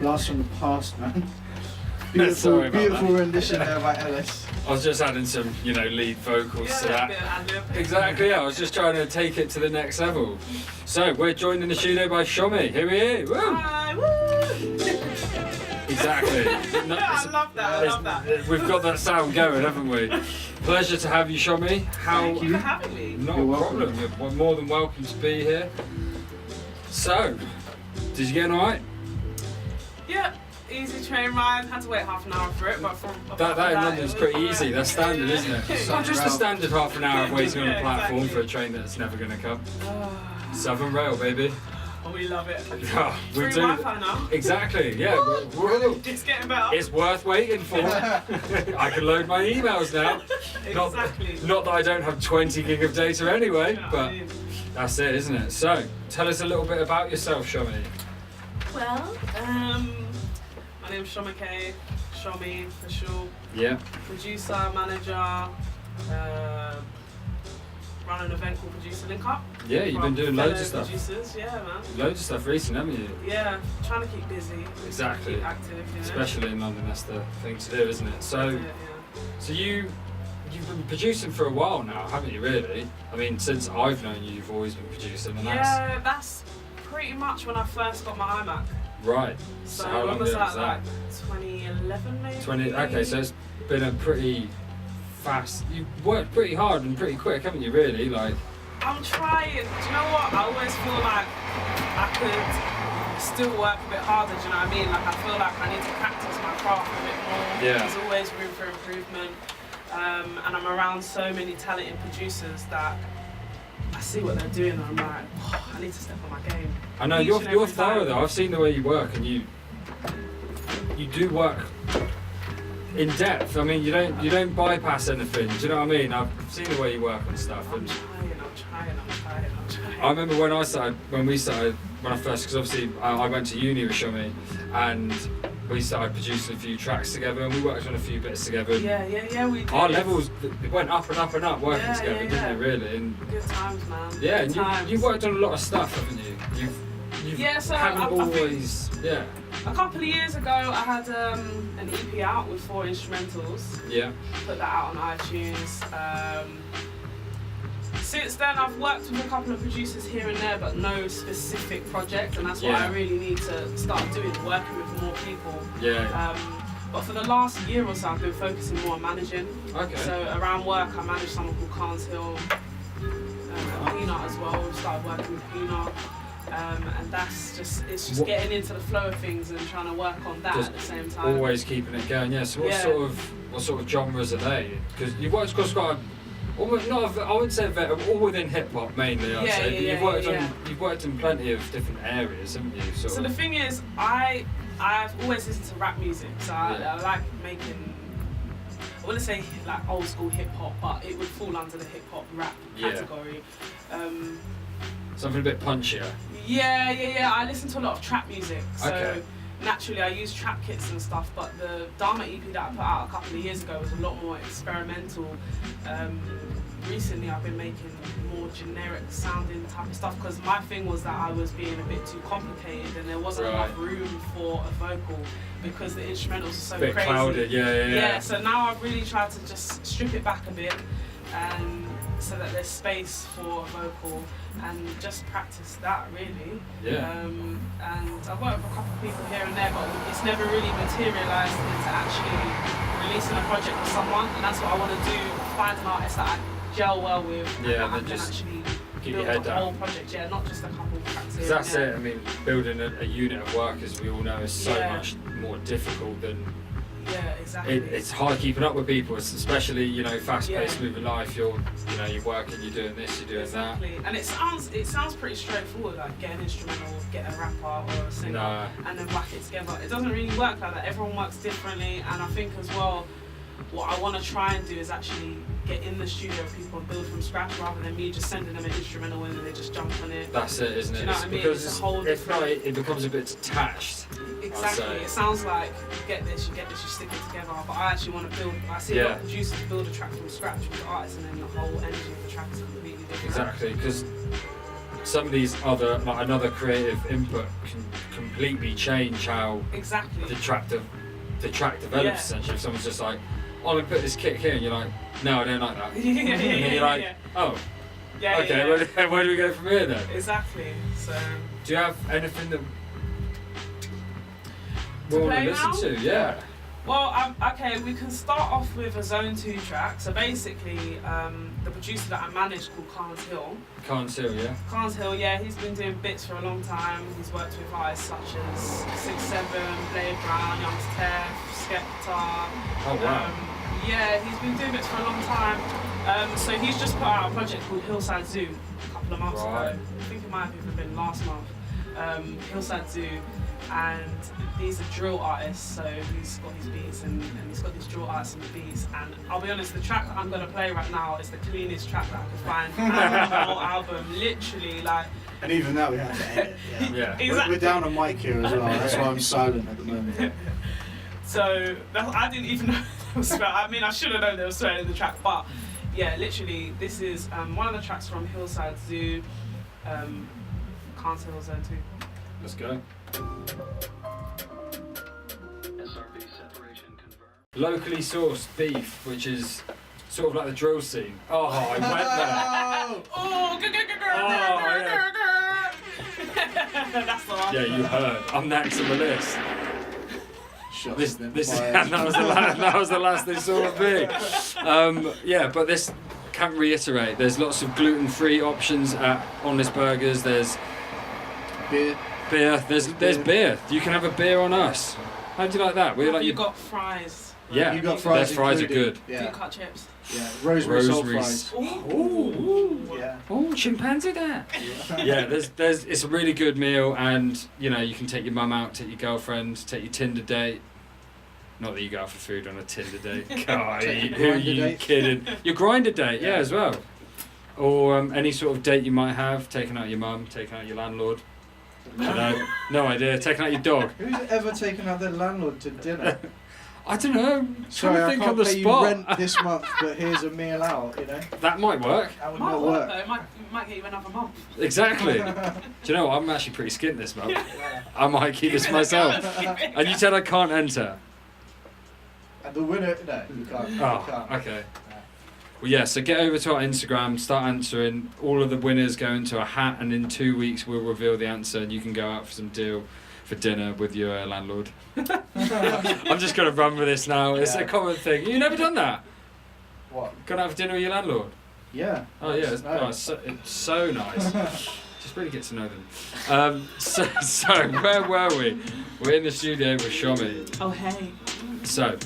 Blast from the past, man. Beautiful, beautiful rendition there by Ellis. I was just adding some, lead vocals to that. Exactly, yeah. I was just trying to take it to the next level. So we're joined in the studio by Shomi. Here we are. Woo! Hi, woo! Exactly. I love that. We've got that sound going, haven't we? Pleasure to have you, Shomi. Thank you for having me. Not a problem. You're more than welcome to be here. So, did you get on alright? Yeah. Easy train ride, had to wait half an hour for it, but from that in London's pretty easy. That's standard, isn't it? It's not just a standard half an hour of waiting on a platform for a train that's never going to come. Southern Rail, baby. Oh, we love it. Yeah, we Free do. Wi-Fi now. Exactly, yeah. It's getting better. It's worth waiting for. I can load my emails now. Exactly. Not that I don't have 20 gig of data anyway, but that's it, isn't it? So, tell us a little bit about yourself, Shomi. Well, my name's Shomi K, Shomi for sure. Yeah. Producer, manager, run an event called ProducerLinkUp. Yeah, you've been doing loads of stuff. Producers, yeah, man. Loads of stuff recently, haven't you? Yeah, trying to keep busy. Exactly. Keep active, Especially in London, that's the thing to do, isn't it? So, so you've been producing for a while now, haven't you? Really? I mean, since I've known you, you've always been producing, and that's pretty much when I first got my iMac. Right. So how long ago was that? Like 2011 maybe? Okay, so it's been a pretty fast. You worked pretty hard and pretty quick, haven't you? Really, like. I'm trying. Do you know what? I always feel like I could still work a bit harder. Do you know what I mean? Like I feel like I need to practice my craft a bit more. Yeah. There's always room for improvement, and I'm around so many talented producers that I see what they're doing and I'm like, oh, I need to step on my game. I know, you're thorough though. I've seen the way you work and you do work in depth. I mean, you don't bypass anything, do you know what I mean? I've seen the way you work and stuff. I'm trying. I remember when I started, when I first, because obviously I went to uni with Shomi and we started producing a few tracks together and we worked on a few bits together. Yeah, we did. Our levels went up and up and up working together, didn't it, really? And good times, man. yeah, good and you've worked on a lot of stuff, haven't you? So haven't always, yeah. A couple of years ago, I had an EP out with 4 instrumentals. Yeah. Put that out on iTunes. Since then, I've worked with a couple of producers here and there, but no specific project, and that's what I really need to start doing, working with more people. Yeah. But for the last year or so, I've been focusing more on managing. Okay. So around work, I manage someone called Carns Hill, Peanut as well. We've started working with Peanut. And it's just getting into the flow of things and trying to work on that at the same time. Always keeping it going, yeah. So what sort of genres are they? Because you've worked across quite I wouldn't say all within hip hop mainly. I'd say, but you've worked in plenty of different areas, haven't you? So the thing is, I've always listened to rap music, so I like making. I wouldn't say like old school hip hop, but it would fall under the hip hop rap category. Something a bit punchier. Yeah. I listen to a lot of trap music, so naturally I use trap kits and stuff, but the Dharma EP that I put out a couple of years ago was a lot more experimental. Recently I've been making more generic sounding type of stuff because my thing was that I was being a bit too complicated and there wasn't enough room for a vocal because the instrumentals are so bit crazy. Clouded, yeah. So now I've really tried to just strip it back a bit and so that there's space for a vocal and just practice that really. And I've worked with a couple of people here and there, but it's never really materialised into actually releasing a project with someone, and that's what I want to do, find an artist that I gel well with and I can actually keep build your head the down. whole project, not just a couple of tracks here. That's it, I mean, building a unit of work, as we all know, is so much more difficult than exactly. It's hard keeping up with people, especially fast-paced moving life. You're working, you're doing this, you're doing that. And it sounds pretty straightforward, like get an instrumental, get a rapper or a singer, and then whack it together. It doesn't really work like that. Everyone works differently, and I think as well, what I want to try and do is actually get in the studio with people and build from scratch rather than me just sending them an instrumental in and they just jump on it. That's it, isn't it? Do you know what I mean? Because it's a whole if not, it becomes a bit detached. Exactly. It sounds like you get this, you stick it together. But I actually want to build. I see a lot of producers build a track from scratch with the artists, and then the whole energy of the track is completely different. Exactly, because some of these other, like another creative input can completely change how the track develops. Essentially, if someone's just like, "Oh, let me put this kick here," and you're like, "No, I don't like that," and then you're like, "Oh, okay, where do we go from here then?" Exactly. So. Do you have anything that we want to listen to? Yeah. Well, okay, we can start off with a Zone 2 track. So basically, the producer that I managed called Carns Hill. Carns Hill, yeah. Carns Hill, yeah, he's been doing bits for a long time. He's worked with artists such as 6-7, Blade Brown, Young's Tef, Skepta. Oh, wow. Yeah, he's been doing bits for a long time. So he's just put out a project called Hillside Zoo a couple of months ago. I think it might have even been last month. Hillside Zoo. And these are drill artists, so he's got his beats and he's got these drill artists and beats. And I'll be honest, the track that I'm going to play right now is the cleanest track that I could find on the whole album, literally like. And even that we have to edit. Yeah. Exactly. We're down on mic here as well, that's why I'm silent at the moment. So I didn't even know there was swearing. I mean, I should have known there was swearing in the track, but yeah, literally, this is one of the tracks from Hillside Zoo, Carns Hill Zone 2. Let's go. Locally sourced beef, which is sort of like the drill scene. Oh, I went there. Oh, yeah. That's the one. Yeah, you heard. I'm next on the list. That was the last they saw of me. Yeah, but this can't reiterate. There's lots of gluten-free options at Honest Burgers. There's beer. There's beer. You can have a beer on us. How do you like that? We're like you got fries. Yeah, you got fries. Their fries are good. Do you cut chips? Yeah, rosemary salt fries. Ooh. Yeah. Oh, chimpanzee there. Yeah, there's it's a really good meal, and you know you can take your mum out, take your girlfriend, take your Tinder date. Not that you go out for food on a Tinder date. God, who are you kidding? Your grinder date, yeah, as well. Or any sort of date you might have, taking out your mum, taking out your landlord. No idea. Taking out your dog. Who's ever taken out their landlord to dinner? I don't know. Sorry, I can't pay spot. you rent this month, but here's a meal out, you know? That might work. That would Might not work work. though. It might get you another month. Exactly. Do you know what? I'm actually pretty skint this month. I might keep this myself. And you said I can't enter. And the winner, no, you can't. Oh, you can't. okay. Well, yeah, so get over to our Instagram, start answering. All of the winners go into a hat, and in 2 weeks we'll reveal the answer, and you can go out for some deal for dinner with your landlord. I'm just going to run with this now. It's a common thing. You've never done that? What? Gone out for dinner with your landlord? Yeah. Oh, yeah, it's so nice. Just really get to know them. So where were we? We're in the studio with Shomi. Oh, hey. So,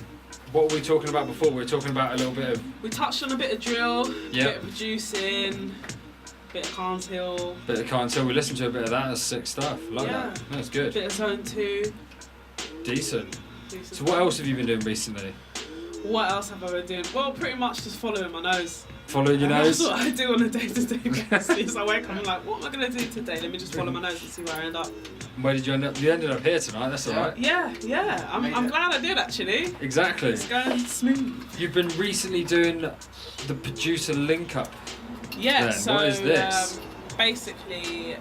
what were we talking about before? We were talking about a little bit of... We touched on a bit of drill, Yep. bit of producing, bit of Carns Hill. Bit of Carns Hill. We listened to a bit of that. That's sick stuff. Like that. That's good. Bit of Zone 2. Decent. So what else have you been doing recently? What else have I been doing? Well, pretty much just following my nose. Following your nose? That's what I do on a day-to-day basis. I wake up and I'm like, what am I going to do today? Let me just follow my nose and see where I end up. Where did you end up? You ended up here tonight, that's alright. Yeah. I'm glad I did, actually. Exactly. It's going smooth. You've been recently doing the ProducerLinkUp. Yeah, then. so What is this? Basically,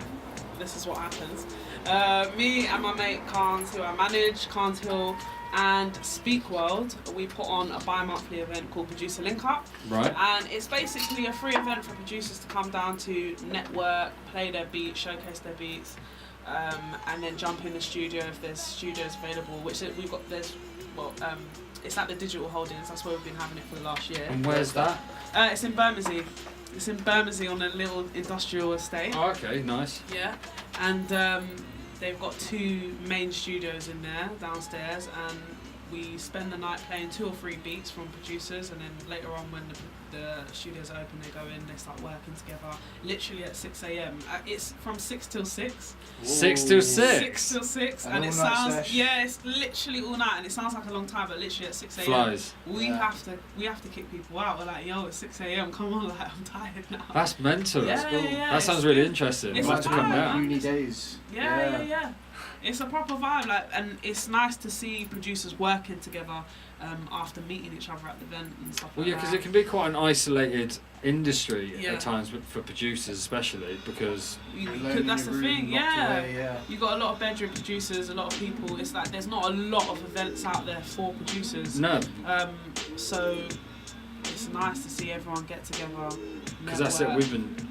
this is what happens. Me and my mate Carns, who I manage, Carns Hill, and Speak World, we put on a bi-monthly event called ProducerLinkUp. Right. And it's basically a free event for producers to come down to network, play their beats, showcase their beats, and then jump in the studio if there's studios available, which we've got, it's at the Digital Holdings, that's where we've been having it for the last year. And where's that? It's in Bermondsey. It's in Bermondsey on a little industrial estate. Oh, okay, nice. Yeah, and they've got 2 main studios in there downstairs, and we spend the night playing 2 or 3 beats from producers, and then later on when the studios are open, they go in, they start working together, literally at 6 a.m. It's from 6 till 6. 6 till 6? 6 till 6, and it sounds, it's literally all night, and it sounds like a long time, but literally at 6 a.m. Flies. We have to kick people out. We're like, yo, it's 6 a.m. Come on, like I'm tired now. That's mental. Yeah, That's cool. yeah, That sounds really interesting. It's We'll have to come fun, down. Uni days. Yeah. It's a proper vibe, like, and it's nice to see producers working together after meeting each other at the event and stuff like that. Because it can be quite an isolated industry at times for producers, especially because that's the thing. You got a lot of bedroom producers, a lot of people. It's like there's not a lot of events out there for producers. No. So it's nice to see everyone get together. Because that's it.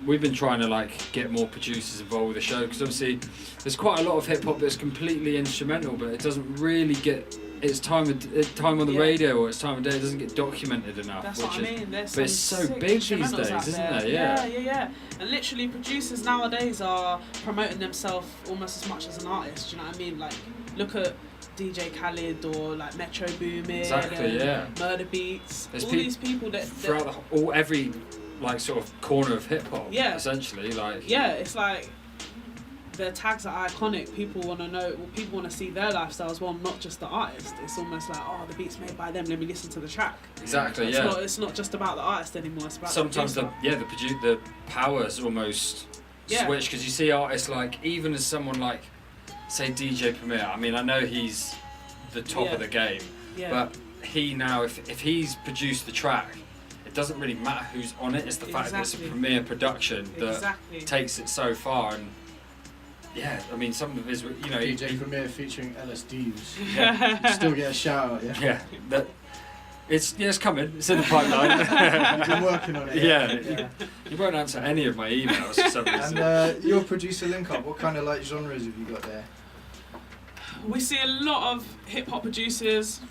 We've been trying to like get more producers involved with the show, because obviously there's quite a lot of hip hop that's completely instrumental, but it doesn't really get its time on the radio or its time of day. It doesn't get documented enough. That's what I mean. But it's so big these days, isn't there? Yeah. And literally, producers nowadays are promoting themselves almost as much as an artist. Do you know what I mean? Like, look at DJ Khaled or like Metro Boomin, Murder Beats. There's these people that throughout every like sort of corner of hip hop. Yeah. Essentially, like. Yeah, it's like their tags are iconic. People want to know. Well, people want to see their lifestyle as well, not just the artist. It's almost like, oh, the beat's made by them. Let me listen to the track. Exactly. It's not just about the artist anymore. It's about sometimes the powers almost switch, because you see artists like, even as someone like, say DJ Premier. I mean, I know he's the top of the game, but he now, if he's produced the track, it doesn't really matter who's on it. It's the fact that it's a Premier production that takes it so far. And I mean, some of his, DJ Premier featuring LSD, still get a shout out. It's coming. It's in the pipeline. You've been working on it. You won't answer any of my emails for some reason. And your producer link-up, what kind of like genres have you got there? We see a lot of hip hop producers.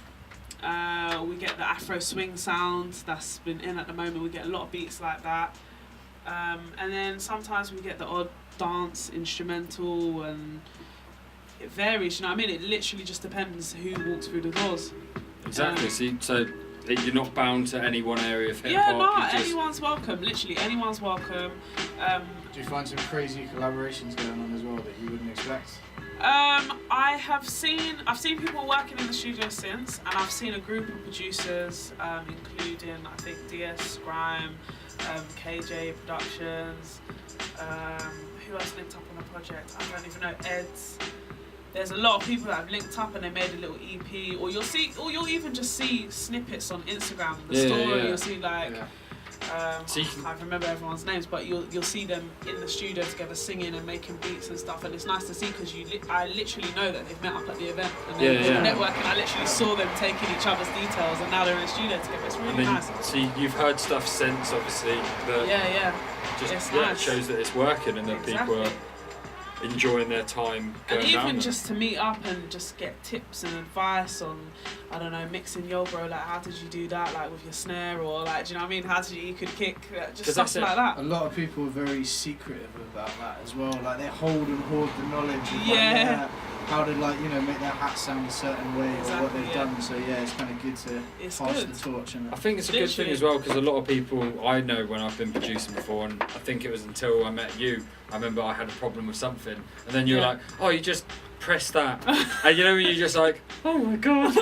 We get the Afro swing sound that's been in at the moment. We get a lot of beats like that, and then sometimes we get the odd dance instrumental, and it varies. You know what I mean? It literally just depends who walks through the doors. Exactly. So you're not bound to any one area of hip hop. Anyone's welcome. Literally, anyone's welcome. Do you find some crazy collaborations going on as well that you wouldn't expect? I've seen people working in the studio since, and I've seen a group of producers, including I think DS Grime, KJ Productions. Who else linked up on the project? I don't even know. Eds. There's a lot of people that have linked up and they made a little EP, or you'll even just see snippets on Instagram. The story you'll see like. I can't remember everyone's names, but you'll see them in the studio together singing and making beats and stuff, and it's nice to see, because I literally know that they've met up at the event and they're networking. I literally saw them taking each other's details, and now they're in the studio together. It's really nice. So you've heard stuff since, obviously. It shows that it's working and that people are enjoying their time going and down even there. just to meet up and just get tips and advice on, I don't know, mixing yo bro, like how did you do that, like with your snare, or like, do you know what I mean, how did you could kick, just stuff like that. A lot of people are very secretive about that as well, like they hoard the knowledge of how to make their hat sound a certain way or what they've done, so it's kind of good to pass the torch. I think it's a good thing as well, because a lot of people I know when I've been producing before, and I think it was until I met you, I remember I had a problem with something, and then you were like, oh, you just press that, and when you're just like, oh my god,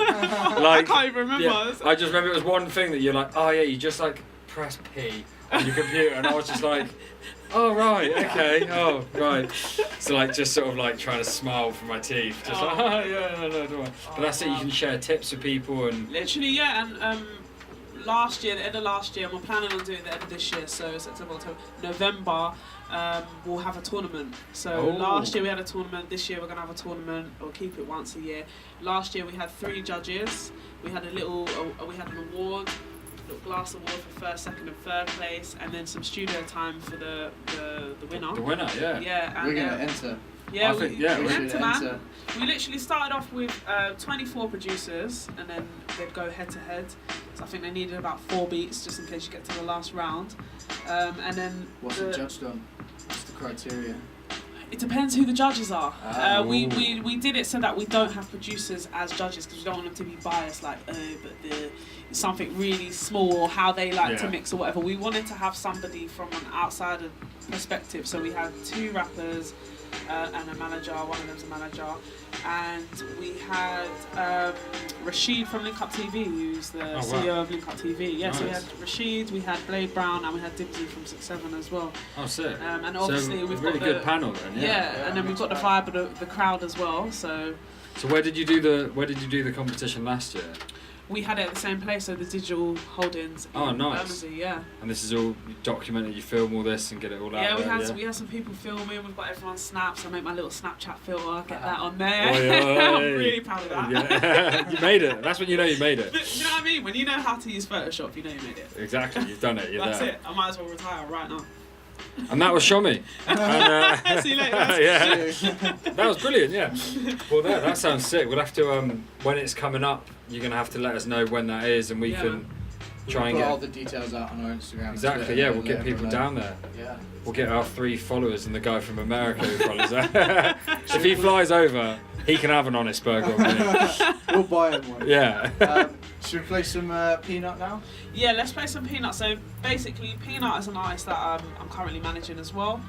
like, I can't even remember. I just remember it was one thing that you're like, oh yeah, you just like press P on your computer, and I was just like, oh right, okay, oh right. So like just sort of like trying to smile for my teeth, just like, don't worry. But that's it, you can share tips with people and literally, and the end of last year, and we're planning on doing the end of this year, so September, October, November, we'll have a tournament. So last year we had a tournament, this year we're going to have a tournament, we'll keep it once a year. Last year we had 3 judges, we had an award, glass award for first, second and third place, and then some studio time for the winner. The winner, and we're gonna enter. We enter, man. We literally started off with 24 producers, and then they'd go head to head. So I think they needed about 4 beats just in case you get to the last round. And then what's it judged on? What's the criteria? It depends who the judges are. We did it so that we don't have producers as judges, because we don't want them to be biased, like, but it's something really small, or how they like to mix or whatever. We wanted to have somebody from an outsider perspective, so we had 2 rappers and a manager. One of them's a manager. and we had Rashid from LinkUp TV, who's the CEO of LinkUp TV. Yeah, nice. So we had Rashid, we had Blade Brown, and we had Dibsy from 6'7" as well. Oh, sick. And obviously so we've really got the good panel then. Yeah, and then we've got the vibe of the crowd as well. So where did you do the competition last year? We had it at the same place, so the digital holdings. Oh, nice. Bermondsey, yeah. And this is all documented. You film all this and get it all out. Yeah, we had some people filming. We've got everyone's snaps. I make my little Snapchat filter. Get that on there. I'm really proud of that. Yeah. You made it. That's when you know you made it. You know what I mean? When you know how to use Photoshop, you know you made it. Exactly. You've done it. You're That's there. it. I might as well retire right now. And that was Shomi. See you later. Yeah. That was brilliant, yeah. Well, that sounds sick. We'll have to, when it's coming up, you're going to have to let us know when that is, and we can try and get all the details out on our Instagram. Exactly, yeah. We'll get people down there. Yeah. We'll get our 3 followers and the guy from America who follows us. If he flies over, he can have an honest burger on me. We'll buy him one. Yeah. Should we play some Peanut now? Yeah, let's play some Peanut. So basically, Peanut is an artist that I'm currently managing as well.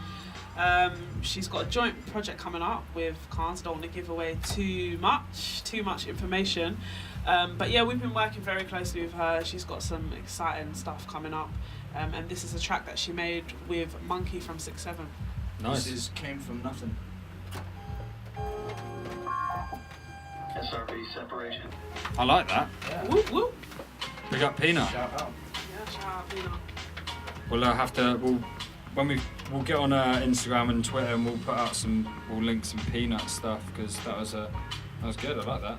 She's got a joint project coming up with Carns. Don't want to give away too much information. But yeah, we've been working very closely with her. She's got some exciting stuff coming up. And this is a track that she made with Monkey from 6'7". Nice. This came from nothing. SRV separation. I like that. Yeah. Whoop whoop. We got Peanut. Shout out. Yeah, shout out Peanut. We'll get on Instagram and Twitter and we'll link some Peanut stuff because that was good. I like that.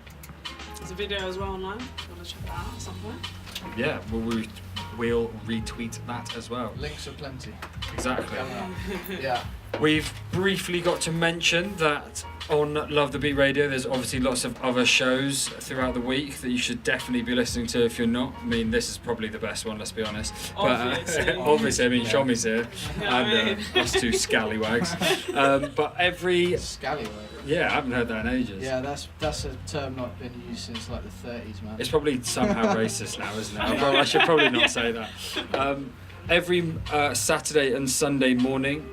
There's a video as well online. If you want to check that out at some point. Yeah, we'll retweet that as well. Links are plenty. Exactly. Yeah. We've briefly got to mention that on Love the Beat Radio, there's obviously lots of other shows throughout the week that you should definitely be listening to if you're not. I mean, this is probably the best one, let's be honest. Obviously, I mean, Shomi's here, and us 2 scallywags. But every... Scallywag? Yeah, I haven't heard that in ages. Yeah, that's a term not been used since like the 30s, man. It's probably somehow racist now, isn't it? I should probably not say that. Every Saturday and Sunday morning...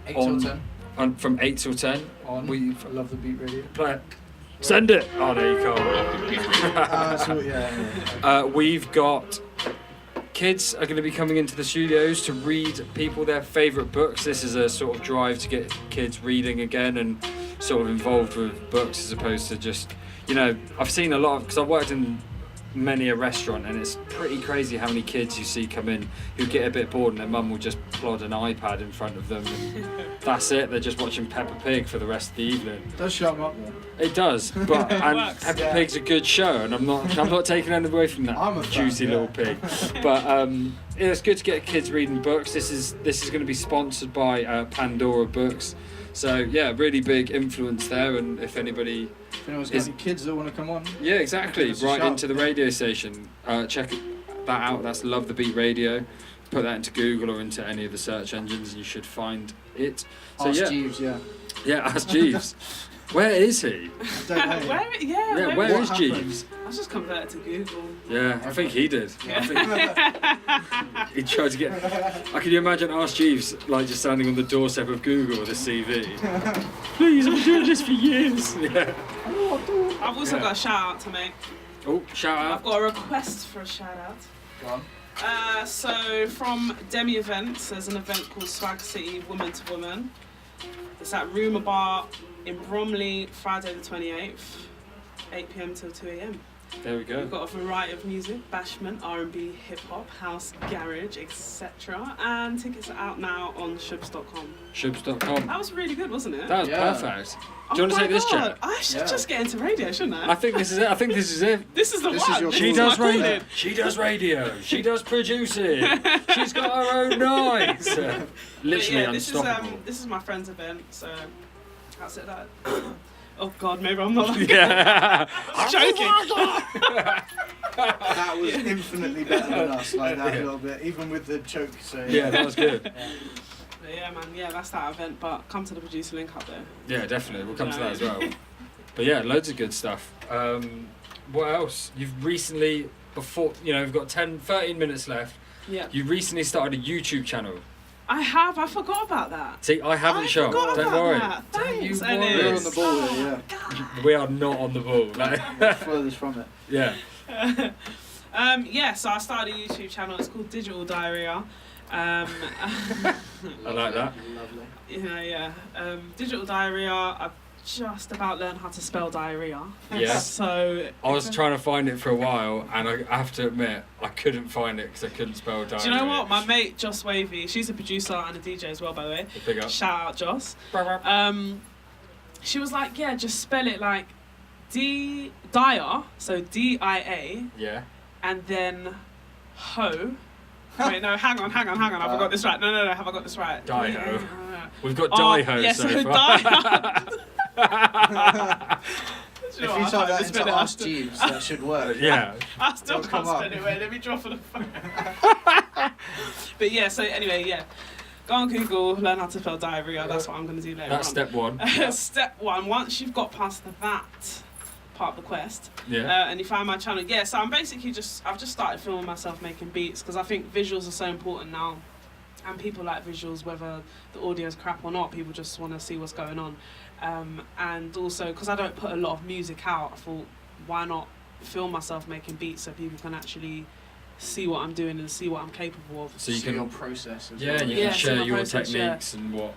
8 till 10. From 8 till 10. We Love the Beat Radio. Play it. Send it! Oh, no, you can't. We've got... Kids are going to be coming into the studios to read people their favourite books. This is a sort of drive to get kids reading again and sort of involved with books as opposed to just... You know, I've seen a lot of... Because I've worked in many a restaurant and it's pretty crazy how many kids you see come in who get a bit bored and their mum will just plod an iPad in front of them and that's it, they're just watching Peppa Pig for the rest of the evening. It does shut them up though. It does, but and Peppa Pig's a good show and I'm not taking anything away from that juicy little pig. But it's good to get kids reading books. This is going to be sponsored by Pandora Books. So yeah, really big influence there, and if anyone's got any kids that want to come on, yeah, exactly, right into the radio station. Check that out. That's Love the Beat Radio. Put that into Google or into any of the search engines, and you should find it. So ask Jeeves, yeah, ask Jeeves. Where is he? I don't know. Where is Jeeves? I was just converted to Google. Yeah, I think he did. Yeah. He tried to get... Can you imagine Ask Jeeves like just standing on the doorstep of Google with a CV? Please, I've been doing this for years. Yeah. I've also got a shout out to make. Oh, shout out. I've got a request for a shout out. Go on. So from Demi Events, there's an event called Swag City Woman to Woman. It's at Rumour Bar in Bromley, Friday the 28th, 8 p.m. till 2 a.m. There we go. We've got a variety of music, bashment, R&B, hip-hop, house, garage, etc. And tickets are out now on shubs.com. Shubs.com. That was really good, wasn't it? That was perfect. Do you want to take this, Jack? I should just get into radio, shouldn't I? I think this is it. This is the one. She does radio. She does radio. She does producing. She's got her own nights. Literally unstoppable. This is my friend's event, so that's it. Oh God, maybe I'm not. Yeah. I'm joking. That was infinitely better than us, like that a little bit, even with the choke. So yeah, that was good. But yeah, man. Yeah, that's that event. But come to the producer link up there. Yeah, definitely. We'll come to that as well. But yeah, loads of good stuff. What else? You've recently, we've got 13 minutes left. Yeah. You recently started a YouTube channel. I forgot about that. See, I haven't, Sean. Don't worry. Thanks, Ellis. We're on the ball here, yeah. We are not on the ball. Furthest from it. Yeah. So I started a YouTube channel. It's called Digital Diarrhea. I like that. Lovely. Yeah. Digital Diarrhea. I've just about learned how to spell diarrhea. Yeah. So I was trying to find it for a while, and I have to admit, I couldn't find it because I couldn't spell diarrhea. Do you know what? My mate Joss Wavy, she's a producer and a DJ as well, by the way. Big up. Shout out Joss. She was like, yeah, just spell it like dia, so D-I-A. Yeah. And then ho. Wait, no, hang on. Have I got this right? No, have I got this right? Die-ho. We've got die-ho so far. If you type that into Ask Jeeves, that should work. Yeah. I still can't spell it. Wait, let me drop on the phone. But yeah, so anyway, yeah. Go on Google, learn how to spell diarrhea. That's what I'm going to do later. That's step one. Step one. Once you've got past that part of the quest, and you find my channel, so I'm basically I've just started filming myself making beats because I think visuals are so important now, and people like visuals whether the audio's crap or not. People just want to see what's going on, and also because I don't put a lot of music out, I thought why not film myself making beats so people can actually see what I'm doing and see what I'm capable of. So you can your process as well. And you can share your techniques and what.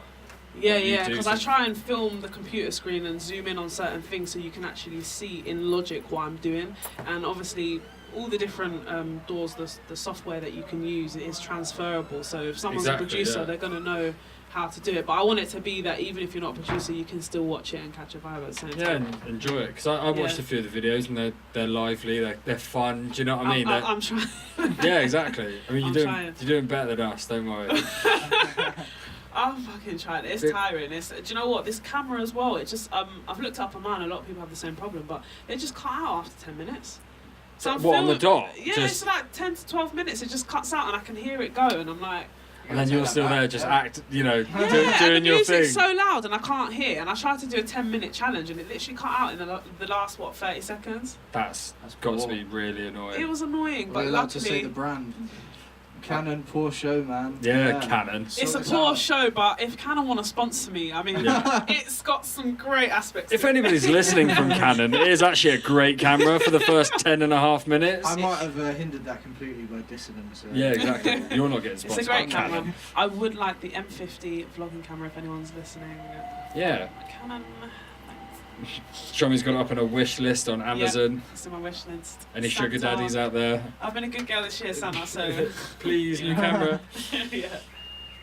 Yeah, because I try and film the computer screen and zoom in on certain things so you can actually see in Logic what I'm doing. And obviously, all the different DAWs, the software that you can use is transferable. So if someone's a producer, they're going to know how to do it. But I want it to be that even if you're not a producer, you can still watch it and catch a vibe at the same time. Yeah, and enjoy it. Because I watched a few of the videos and they're lively, they're fun. Do you know what I mean? I'm trying. Yeah, exactly. I mean, you're doing better than us, don't worry. I'm fucking trying. It's tiring. Do you know what? This camera as well, it just, I've looked up online, a lot of people have the same problem, but they just cut out after 10 minutes. So I'm on the dot? Yeah, it's like 10 to 12 minutes, it just cuts out and I can hear it go and I'm like... And then you're still there, just doing your thing. And the music's so loud and I can't hear, and I tried to do a 10-minute challenge and it literally cut out in the last, 30 seconds? That's got to be really annoying. It was annoying, but allowed to say the brand. Canon, poor show, man. Yeah, Canon. It's a poor show, but if Canon want to sponsor me, I mean, it's got some great aspects. If anybody's listening from Canon, it is actually a great camera for the first 10.5 minutes. I might have hindered that completely by dissonance. Yeah, exactly. You're not getting sponsored. It's a great camera. I would like the M50 vlogging camera if anyone's listening. Yeah. Canon. Shomi's got it up on a wish list on Amazon. Yeah, it's in my wish list. Any sugar daddies out there? I've been a good girl this year, Santa, so... Please, new camera. Yeah.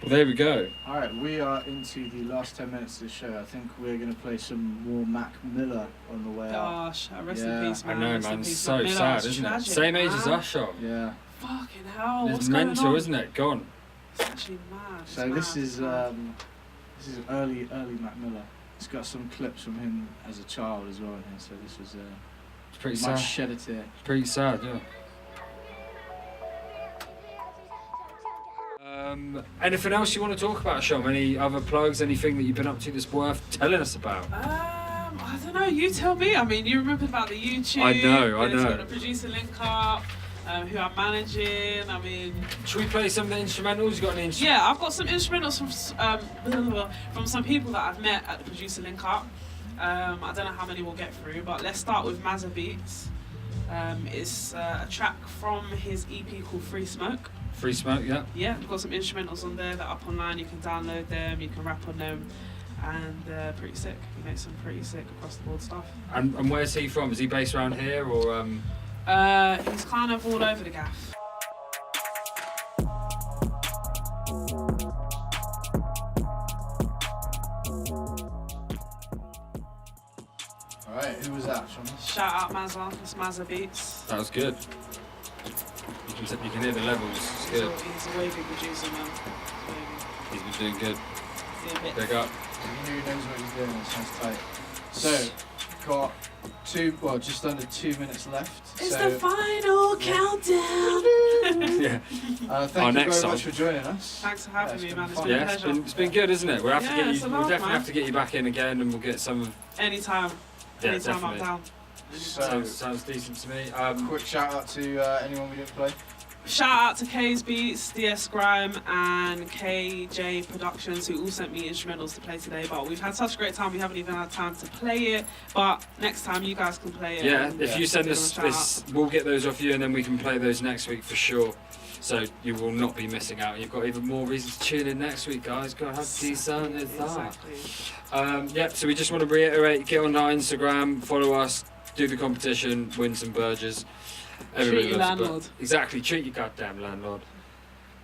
Well, there we go. Alright, we are into the last 10 minutes of the show. I think we're going to play some more Mac Miller on the way out. Gosh, rest in peace, man. I know, man. It's so sad, isn't it? Same age as us, Shom. Yeah. Fucking hell, it's mental, isn't it? Gone. It's actually mad. So this is early Mac Miller. It's got some clips from him as a child as well in here, so this was it's pretty much sad. shed a tear. Pretty sad, yeah. Anything else you want to talk about, Shom? Any other plugs, anything that you've been up to that's worth telling us about? I don't know, you tell me. I mean, you remember about the YouTube. I know. It's got the ProducerLinkUp, who I'm managing. I mean... Should we play some of the instrumentals? You got any instrumentals? Yeah, I've got some instrumentals from some people that I've met at the ProducerLinkUp. I don't know how many we'll get through, but let's start with Mazza Beats. It's a track from his EP called Free Smoke. Free Smoke, yeah. Yeah, we've got some instrumentals on there that are up online. You can download them, you can rap on them, and pretty sick. He makes some pretty sick across the board stuff. And where's he from? Is he based around here or? He's kind of all over the gaff. Alright, who was that, Sean? Shout out Mazza, it's Mazza Beats. That was good. You can hear the levels, it's good. He's a wavy producer, man. He's been doing good. Yeah, Big up. He knows what he's doing, it sounds tight. So, got just under 2 minutes left. It's the final countdown. Yeah. Thank you very much for joining us. Thanks for having me, man. It's been a pleasure. It's been good, isn't it? We'll definitely have to get you back in again, and we'll get some of. Anytime. Anytime I'm down. So, sounds decent to me. Quick shout out to anyone we didn't play. Shout out to K's Beats, DS Grime, and KJ Productions, who all sent me instrumentals to play today. But we've had such a great time, we haven't even had time to play it. But next time, you guys can play it. Yeah, if you send us this, we'll get those off you, and then we can play those next week for sure. So you will not be missing out. You've got even more reasons to tune in next week, guys. Go have decent as that. Yep. So we just want to reiterate: get on our Instagram, follow us, do the competition, win some burgers. Treat your landlord. Exactly, treat your goddamn landlord.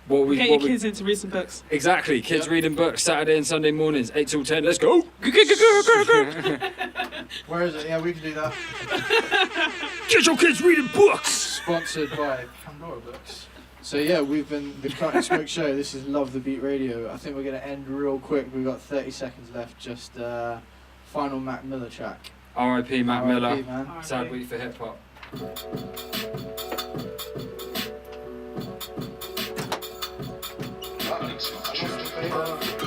Get your kids into reading books. Exactly, kids reading books Saturday and Sunday mornings, 8 till 10. Let's go. Where is it? Yeah, we can do that. Get your kids reading books. Sponsored by Pandora Books. So yeah, we've been the Cut and Smoke Show. This is Love the Beat Radio. I think we're going to end real quick. We've got 30 seconds left. Just final Mac Miller track. R.I.P. Mac Miller. Man. Sad week for hip hop. Cut and Smoke Show.